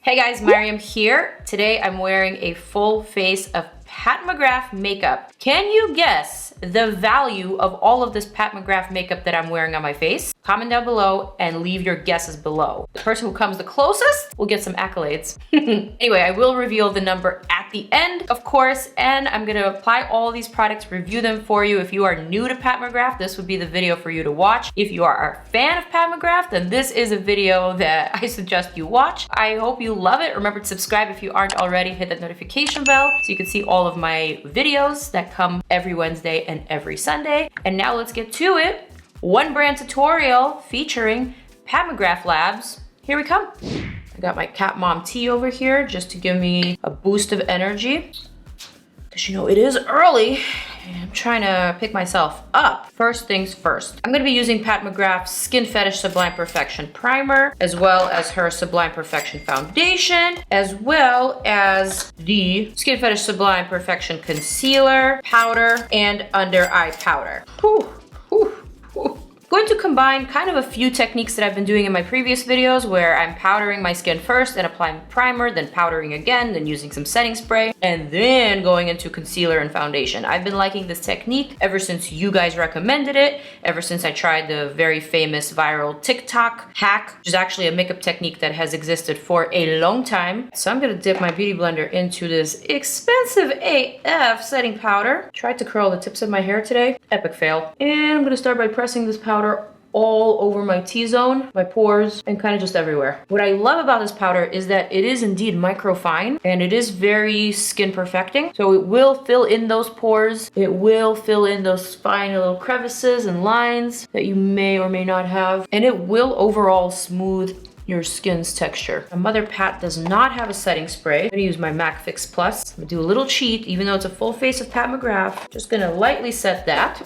Hey guys, Maryam here. Today I'm wearing a full face of Pat McGrath makeup. Can you guess the value of all of this Pat McGrath makeup that I'm wearing on my face? Comment down below and leave your guesses below. The person who comes the closest will get some accolades. Anyway, I will reveal the number at the end, of course, and I'm gonna apply all these products, review them for you. If you are new to Pat McGrath, this would be the video for you to watch. If you are a fan of Pat McGrath, then this is a video that I suggest you watch. I hope you love it. Remember to subscribe if you aren't already. Hit that notification bell so you can see all of my videos that come every Wednesday and every Sunday. And now let's get to it. One brand tutorial featuring Pat McGrath Labs. Here we come. I got my Cat Mom tea over here just to give me a boost of energy. Because you know, it is early and I'm trying to pick myself up. First things first. I'm gonna be using Pat McGrath's Skin Fetish Sublime Perfection Primer, as well as her Sublime Perfection Foundation, as well as the Skin Fetish Sublime Perfection Concealer, Powder, and Under Eye Powder. Whew. I'm going to combine kind of a few techniques that I've been doing in my previous videos where I'm powdering my skin first and applying primer, then powdering again, then using some setting spray, and then going into concealer and foundation. I've been liking this technique ever since you guys recommended it, ever since I tried the very famous viral TikTok hack, which is actually a makeup technique that has existed for a long time. So I'm gonna dip my beauty blender into this expensive AF setting powder. Tried to curl the tips of my hair today, epic fail. And I'm gonna start by pressing this powder all over my T-zone, my pores, and kind of just everywhere. What I love about this powder is that it is indeed microfine and it is very skin perfecting. So it will fill in those pores. It will fill in those fine little crevices and lines that you may or may not have. And it will overall smooth your skin's texture. My Mother Pat does not have a setting spray. I'm gonna use my MAC Fix Plus. I'm gonna do a little cheat, even though it's a full face of Pat McGrath. Just gonna lightly set that.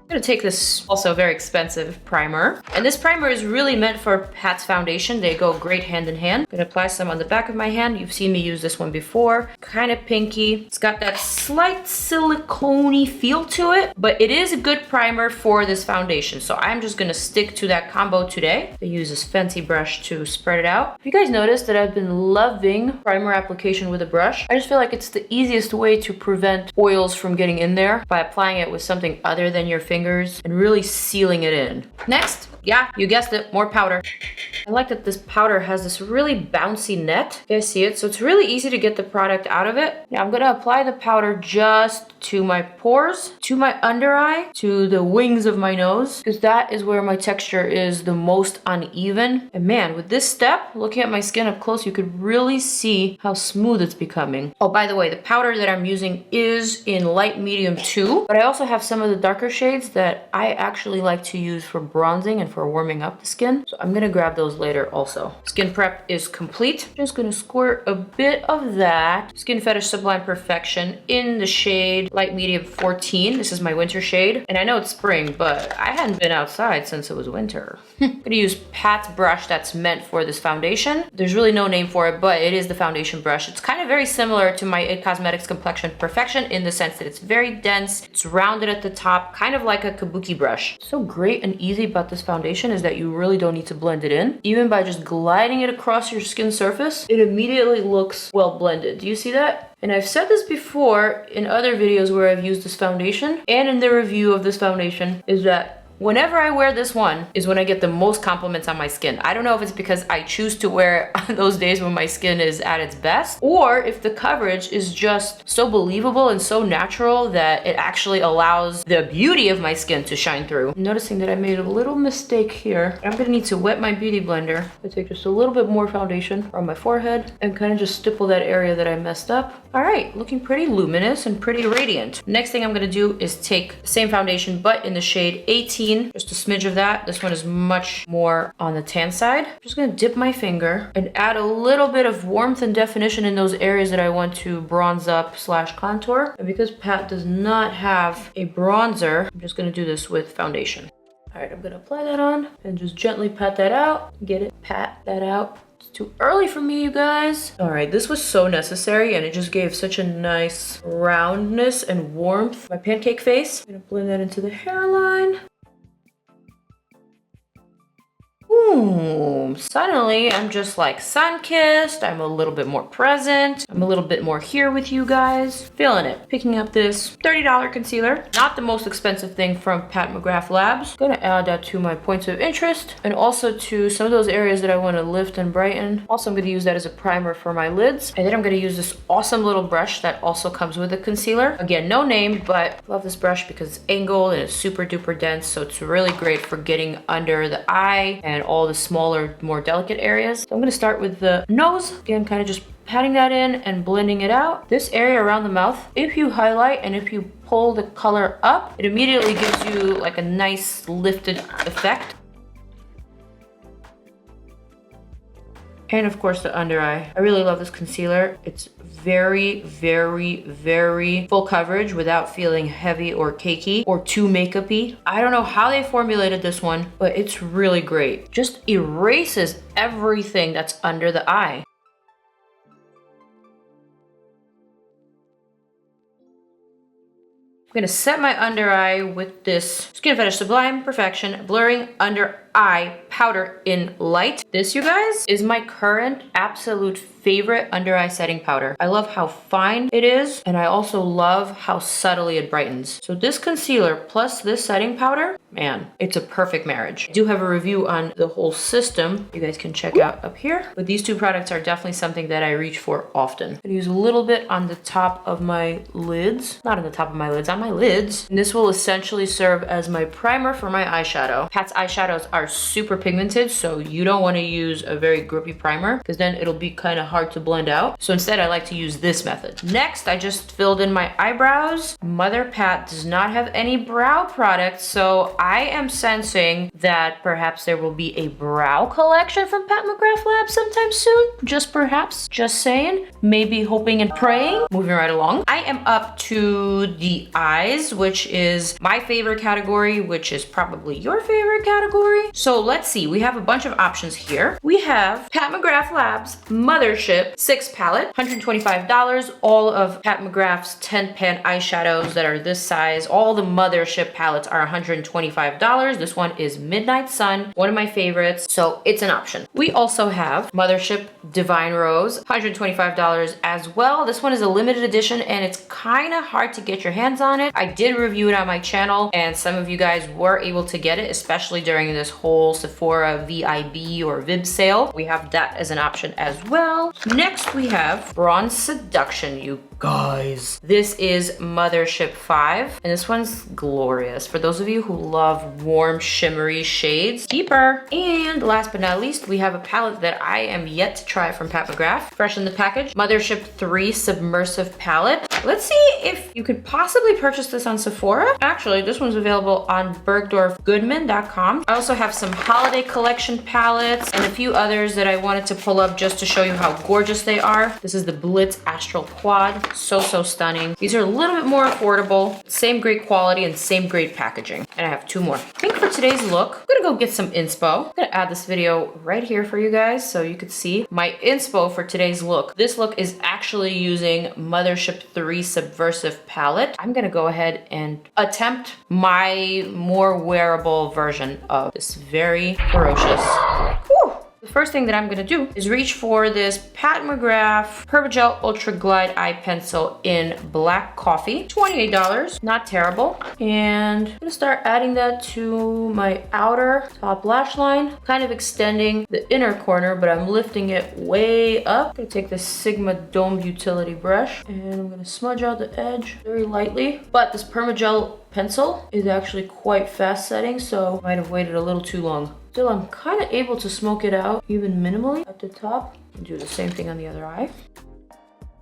I'm gonna take this also very expensive primer. And this primer is really meant for Pat's foundation. They go great hand in hand. I'm gonna apply some on the back of my hand. You've seen me use this one before. Kind of pinky. It's got that slight silicone-y feel to it, but it is a good primer for this foundation. So I'm just gonna stick to that combo today. I use this fancy brush to spread it out. Have you guys noticed that I've been loving primer application with a brush? I just feel like it's the easiest way to prevent oils from getting in there by applying it with something other than your fingers and really sealing it in. Next, yeah, you guessed it, more powder. I like that this powder has this really bouncy net. You guys see it? So it's really easy to get the product out of it. Now I'm gonna apply the powder just to my pores, to my under eye, to the wings of my nose, because that is where my texture is the most uneven. And man, with this step, looking at my skin up close, you could really see how smooth it's becoming. Oh, by the way, the powder that I'm using is in light medium 2, but I also have some of the darker shades that I actually like to use for bronzing and for warming up the skin. So I'm gonna grab those later also. Skin prep is complete. Just gonna squirt a bit of that Skin Fetish Sublime Perfection in the shade light medium 14. This is my winter shade. And I know it's spring, but I hadn't been outside since it was winter. I'm gonna use Pat's brush that's meant for this foundation. There's really no name for it, but it is the foundation brush. It's kind of very similar to my IT Cosmetics Complexion Perfection in the sense that it's very dense, it's rounded at the top, kind of like a kabuki brush. So great and easy about this foundation is that you really don't need to blend it in. Even by just gliding it across your skin surface, it immediately looks well blended. Do you see that? And I've said this before in other videos where I've used this foundation and in the review of this foundation, is that whenever I wear this one is when I get the most compliments on my skin. I don't know if it's because I choose to wear it on those days when my skin is at its best, or if the coverage is just so believable and so natural that it actually allows the beauty of my skin to shine through. I'm noticing that I made a little mistake here. I'm gonna need to wet my beauty blender. I take just a little bit more foundation on my forehead and kind of just stipple that area that I messed up. All right, looking pretty luminous and pretty radiant. Next thing I'm gonna do is take the same foundation, but in the shade 18, just a smidge of that. This one is much more on the tan side. I'm just gonna dip my finger and add a little bit of warmth and definition in those areas that I want to bronze up / contour. And because Pat does not have a bronzer, I'm just gonna do this with foundation. All right, I'm gonna apply that on and just gently pat that out. Get it? Pat that out. It's too early for me, you guys. All right, this was so necessary and it just gave such a nice roundness and warmth. My pancake face. I'm gonna blend that into the hairline. boom, suddenly I'm just like sun-kissed. I'm a little bit more present. I'm a little bit more here with you guys. Feeling it. Picking up this $30 concealer. Not the most expensive thing from Pat McGrath Labs. Gonna add that to my points of interest and also to some of those areas that I want to lift and brighten. Also, I'm gonna use that as a primer for my lids. And then I'm gonna use this awesome little brush that also comes with the concealer. Again, no name, but I love this brush because it's angled and it's super duper dense. So it's really great for getting under the eye and all the smaller, more delicate areas. So I'm gonna start with the nose. Again, kind of just patting that in and blending it out. This area around the mouth, if you highlight and if you pull the color up, it immediately gives you like a nice lifted effect. And of course the under eye. I really love this concealer. It's very, very, very full coverage without feeling heavy or cakey or too makeup-y. I don't know how they formulated this one, but it's really great. Just erases everything that's under the eye. I'm gonna set my under eye with this Skin Fetish Sublime Perfection Blurring Under Eye Powder in Light. This, you guys, is my current absolute favorite under eye setting powder. I love how fine it is, and I also love how subtly it brightens. So this concealer plus this setting powder, man, it's a perfect marriage. I do have a review on the whole system you guys can check out up here, but these two products are definitely something that I reach for often. I'm gonna use a little bit on the top of my lids, not on the top of my lids, on my lids. And this will essentially serve as my primer for my eyeshadow. Pat's eyeshadows are super pigmented, so you don't want to use a very grippy primer because then it'll be kind of hard to blend out. So instead I like to use this method. Next, I just filled in my eyebrows. Mother Pat does not have any brow products, so I am sensing that perhaps there will be a brow collection from Pat McGrath Labs sometime soon. Just perhaps, just saying. Maybe hoping and praying. Moving right along. I am up to the eyes, which is my favorite category, which is probably your favorite category. So let's see, we have a bunch of options here. We have Pat McGrath Labs Mothership 6 palette, $125. All of Pat McGrath's 10 pan eyeshadows that are this size, all the Mothership palettes are $125. This one is Midnight Sun, one of my favorites, so it's an option. We also have Mothership Divine Rose, $125 as well. This one is a limited edition and it's kind of hard to get your hands on it. I did review it on my channel and some of you guys were able to get it, especially during this whole Sephora VIB or VIB sale. We have that as an option as well. Next we have Bronze Seduction, you guys. This is Mothership 5 and this one's glorious for those of you who love warm shimmery shades. Deeper. And last but not least, we have a palette that I am yet to try from Pat McGrath. Fresh in the package, Mothership 3 Subversirve palette. Let's see if you could possibly purchase this on Sephora. Actually, this one's available on bergdorfgoodman.com. I also have some holiday collection palettes and a few others that I wanted to pull up just to show you how gorgeous they are. This is the Blitz Astral Quad. So stunning. These are a little bit more affordable, same great quality and same great packaging. And I have two more. I think for today's look, I'm gonna go get some inspo. I'm gonna add this video right here for you guys so you could see my inspo for today's look. This look is actually using Mothership 3 Subversirve palette. I'm gonna go ahead and attempt my more wearable version of this very ferocious. Whew. The first thing that I'm gonna do is reach for this Pat McGrath Permagel Ultra Glide Eye Pencil in Black Coffee. $28, not terrible. And I'm gonna start adding that to my outer top lash line, kind of extending the inner corner, but I'm lifting it way up. I'm gonna take this Sigma Dome Utility brush and I'm gonna smudge out the edge very lightly. But this Permagel pencil is actually quite fast setting, so I might have waited a little too long. Still, I'm kind of able to smoke it out even minimally at the top and do the same thing on the other eye.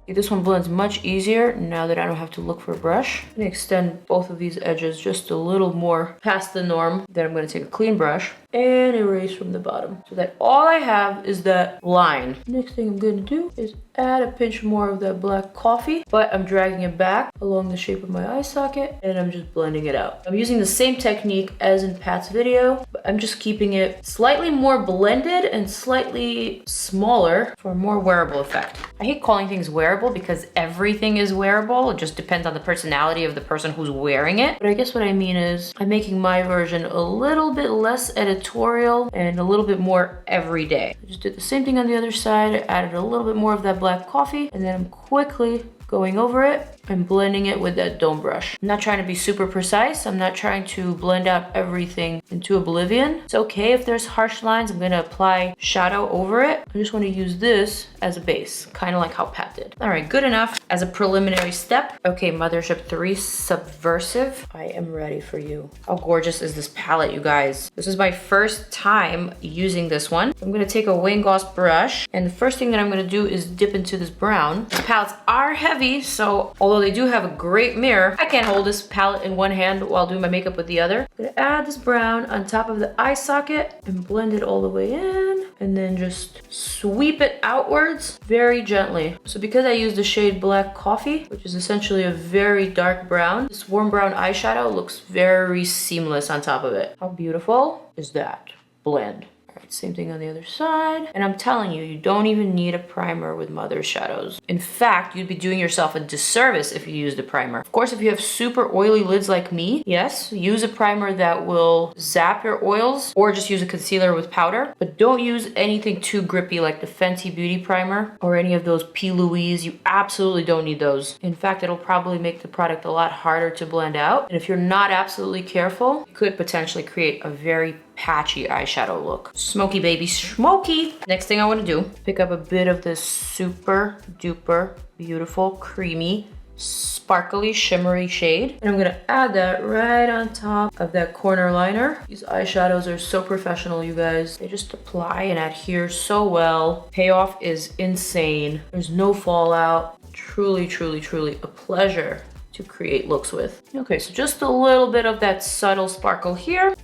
This one blends much easier now that I don't have to look for a brush. I'm gonna extend both of these edges just a little more past the norm. Then I'm gonna take a clean brush and erase from the bottom so that all I have is that line. Next thing I'm gonna do is add a pinch more of that Black Coffee, but I'm dragging it back along the shape of my eye socket and I'm just blending it out. I'm using the same technique as in Pat's video, but I'm just keeping it slightly more blended and slightly smaller for a more wearable effect. I hate calling things wearable wearable because everything is wearable. It just depends on the personality of the person who's wearing it. But I guess what I mean is I'm making my version a little bit less editorial and a little bit more everyday. I just did the same thing on the other side. I added a little bit more of that black coffee, and then I'm quickly going over it and blending it with that dome brush. I'm not trying to be super precise. I'm not trying to blend out everything into oblivion. It's okay if there's harsh lines. I'm gonna apply shadow over it. I just want to use this as a base, kind of like how Pat did. All right, good enough as a preliminary step. Okay, Mothership 3 Subversirve. I am ready for you. How gorgeous is this palette, you guys? This is my first time using this one. I'm gonna take a Wayne Goss brush, and the first thing that I'm gonna do is dip into this brown. These palettes are heavy, so although they do have a great mirror, I can't hold this palette in one hand while doing my makeup with the other. I'm gonna add this brown on top of the eye socket and blend it all the way in, and then just sweep it outwards very gently. So because I used the shade Black Coffee, which is essentially a very dark brown, this warm brown eyeshadow looks very seamless on top of it. How beautiful is that blend? Same thing on the other side. And I'm telling you, you don't even need a primer with Mother shadows. In fact, you'd be doing yourself a disservice if you used a primer. Of course, if you have super oily lids like me, yes, use a primer that will zap your oils, or just use a concealer with powder. But don't use anything too grippy like the Fenty Beauty primer or any of those P. Louise. You absolutely don't need those. In fact, it'll probably make the product a lot harder to blend out. And if you're not absolutely careful, you could potentially create a very patchy eyeshadow look. Smoky baby, smoky. Next thing I want to do, pick up a bit of this super duper beautiful creamy sparkly shimmery shade, and I'm gonna add that right on top of that corner liner. These eyeshadows are so professional, you guys. They just apply and adhere so well. Payoff is insane. There's no fallout. Truly, truly, truly a pleasure to create looks with. Okay, so just a little bit of that subtle sparkle here.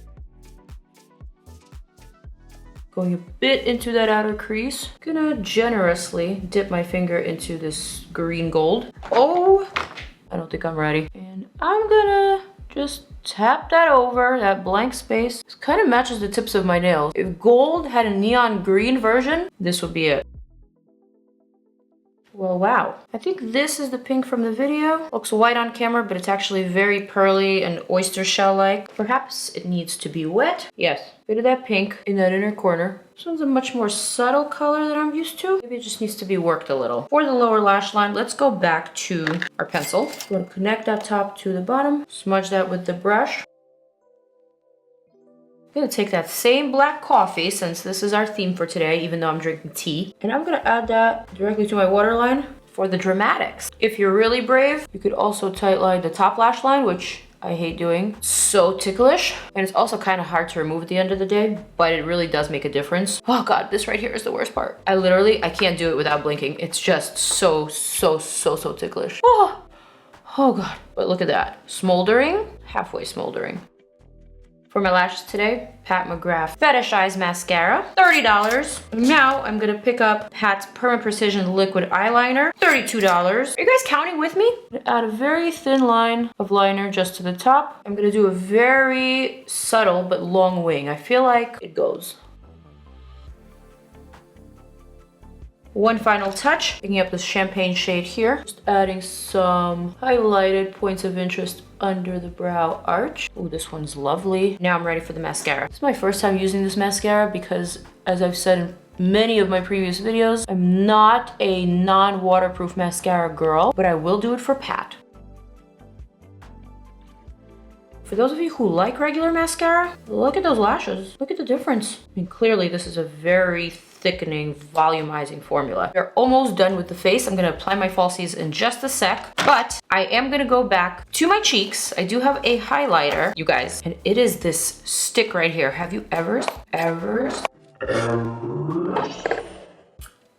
Going a bit into that outer crease. Gonna generously dip my finger into this green gold. Oh, I don't think I'm ready. And I'm gonna just tap that over, that blank space. This kind of matches the tips of my nails. If gold had a neon green version, this would be it. Well, wow. I think this is the pink from the video. Looks white on camera, but it's actually very pearly and oyster shell-like. Perhaps it needs to be wet. Yes, bit of that pink in that inner corner. This one's a much more subtle color than I'm used to. Maybe it just needs to be worked a little. For the lower lash line, let's go back to our pencil. We're gonna connect that top to the bottom, smudge that with the brush. I'm gonna take that same black coffee, since this is our theme for today, even though I'm drinking tea, and I'm gonna add that directly to my waterline for the dramatics. If you're really brave, you could also tightline the top lash line, which I hate doing. So ticklish. And it's also kind of hard to remove at the end of the day, but it really does make a difference. Oh God, this right here is the worst part. I can't do it without blinking. It's just so ticklish. Oh God, but look at that. Smoldering, halfway smoldering. For my lashes today, Pat McGrath FetishEyes Mascara, $30. Now I'm gonna pick up Pat's Perma Precision Liquid Eyeliner, $32. Are you guys counting with me? I'm gonna add a very thin line of liner just to the top. I'm gonna do a very subtle but long wing. I feel like it goes. One final touch, picking up this champagne shade here. Just adding some highlighted points of interest under the brow arch. Oh, this one's lovely. Now I'm ready for the mascara. This is my first time using this mascara because, as I've said in many of my previous videos, I'm not a non-waterproof mascara girl, but I will do it for Pat. For those of you who like regular mascara, look at those lashes. Look at the difference. I mean, clearly this is a very thickening, volumizing formula. We're almost done with the face. I'm gonna apply my falsies in just a sec, but I am gonna go back to my cheeks. I do have a highlighter, you guys, and it is this stick right here. Have you ever?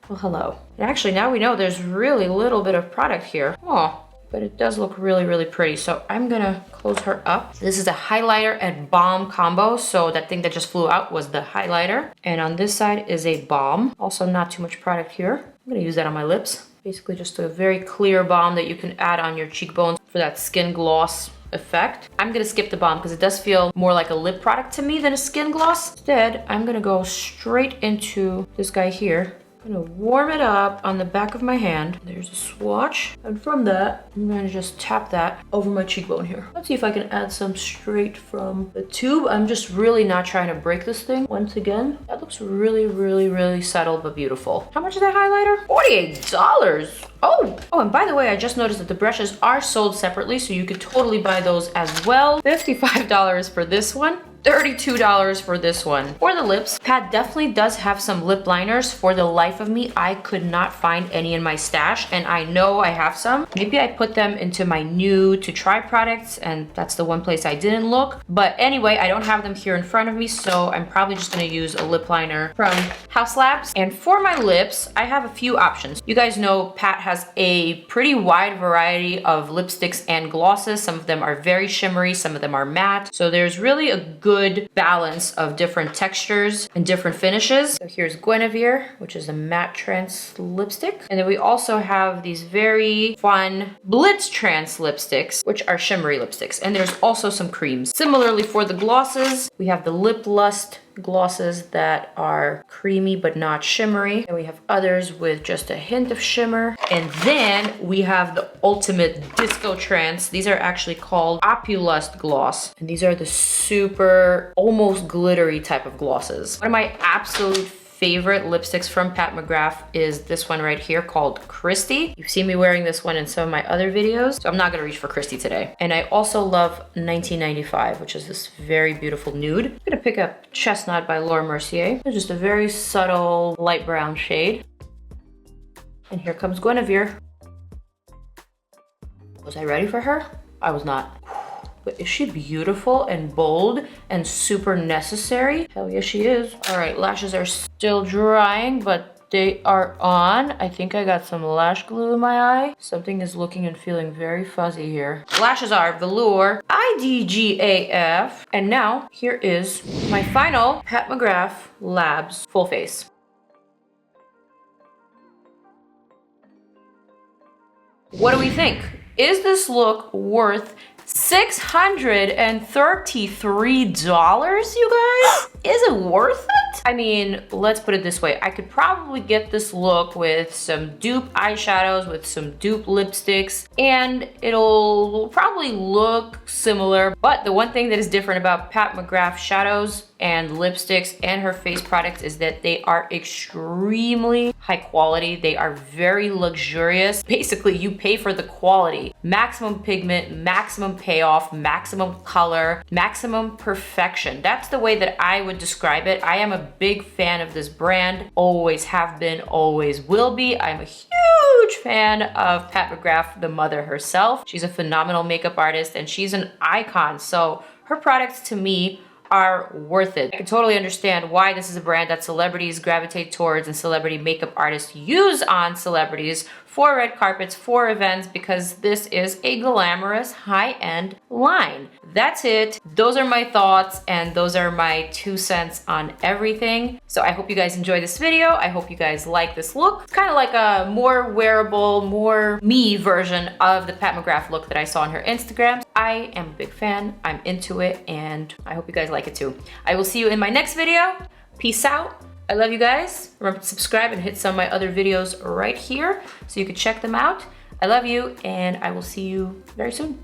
Well, hello. And actually, now we know there's really little bit of product here. Oh. But it does look really, really pretty. So I'm gonna close her up. This is a highlighter and balm combo. So that thing that just flew out was the highlighter. And on this side is a balm. Also not too much product here. I'm gonna use that on my lips. Basically just a very clear balm that you can add on your cheekbones for that skin gloss effect. I'm gonna skip the balm because it does feel more like a lip product to me than a skin gloss. Instead, I'm gonna go straight into this guy here. I'm gonna warm it up on the back of my hand. There's a swatch. And from that, I'm gonna just tap that over my cheekbone here. Let's see if I can add some straight from the tube. I'm just really not trying to break this thing. Once again, that looks really, really, really subtle but beautiful. How much is that highlighter? $48. Oh, and by the way, I just noticed that the brushes are sold separately, so you could totally buy those as well. $55 for this one. $32 for this one. For the lips, Pat definitely does have some lip liners. For the life of me, I could not find any in my stash, and I know I have some. Maybe I put them into my new to try products, and that's the one place I didn't look. But anyway, I don't have them here in front of me, so I'm probably just gonna use a lip liner from House Labs. And for my lips, I have a few options. You guys know Pat has a pretty wide variety of lipsticks and glosses. Some of them are very shimmery, some of them are matte. So there's really a good balance of different textures and different finishes. So here's Guinivere, which is a MatteTrance lipstick. And then we also have these very fun BlitzTrance lipsticks, which are shimmery lipsticks. And there's also some creams. Similarly for the glosses, we have the Lip Lust glosses that are creamy but not shimmery, and we have others with just a hint of shimmer. And then we have the ultimate disco trance. These are actually called Opulust gloss, and these are the super almost glittery type of glosses. One of my absolute favorite lipsticks from Pat McGrath is this one right here called Christy. You've seen me wearing this one in some of my other videos, so I'm not gonna reach for Christy today. And I also love 1995, which is this very beautiful nude. I'm gonna pick up Chestnut by Laura Mercier. It's just a very subtle light brown shade. And here comes Guinevere. Was I ready for her? I was not. But is she beautiful and bold and super necessary? Hell yes, she is. All right, lashes are still drying, but they are on. I think I got some lash glue in my eye. Something is looking and feeling very fuzzy here. Lashes are Velour IDGAF. And now here is my final Pat McGrath Labs full face. What do we think? Is this look worth $633, you guys? Is it worth it? I mean, let's put it this way. I could probably get this look with some dupe eyeshadows, with some dupe lipsticks, and it'll probably look similar. But the one thing that is different about Pat McGrath shadows and lipsticks and her face products is that they are extremely high quality. They are very luxurious. Basically, you pay for the quality. Maximum pigment, maximum payoff, maximum color, maximum perfection. That's the way that I would describe it. I am a big fan of this brand. Always have been, always will be. I'm a huge fan of Pat McGrath, the mother herself. She's a phenomenal makeup artist and she's an icon. So her products to me are worth it. I can totally understand why this is a brand that celebrities gravitate towards and celebrity makeup artists use on celebrities for red carpets, for events, because this is a glamorous high-end line. That's it. Those are my thoughts and those are my 2 cents on everything. So I hope you guys enjoy this video. I hope you guys like this look. It's kind of like a more wearable, more me version of the Pat McGrath look that I saw on her Instagram. I am a big fan. I'm into it and I hope you guys like it too. I will see you in my next video. Peace out. I love you guys. Remember to subscribe and hit some of my other videos right here so you can check them out. I love you and I will see you very soon.